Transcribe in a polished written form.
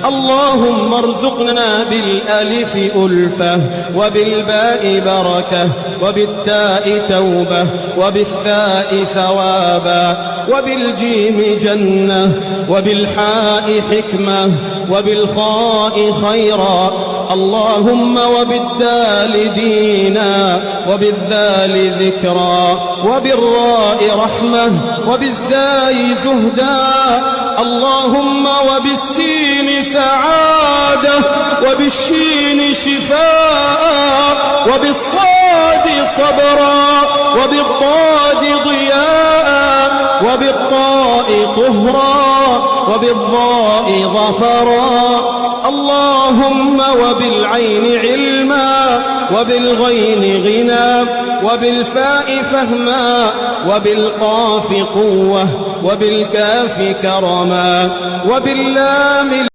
اللهم ارزقنا بالألف ألفة وبالباء بركة وبالتاء توبة وبالثاء ثوابا وبالجيم جنة وبالحاء حكمة وبالخاء خيرا. اللهم وبالدال دينا وبالذال ذكرا وبالراء رحمة وبالزاي زهدا. اللهم وبالسين سعادة وبالشين شفاء وبالصاد صبرا وبالضاد ضياء وبالطاء طهرا وبالضاء ظفرا. اللهم وبالعين علما وبالغين غنى وبالفاء فهما وبالقاف قوة وبالكاف كرما وباللام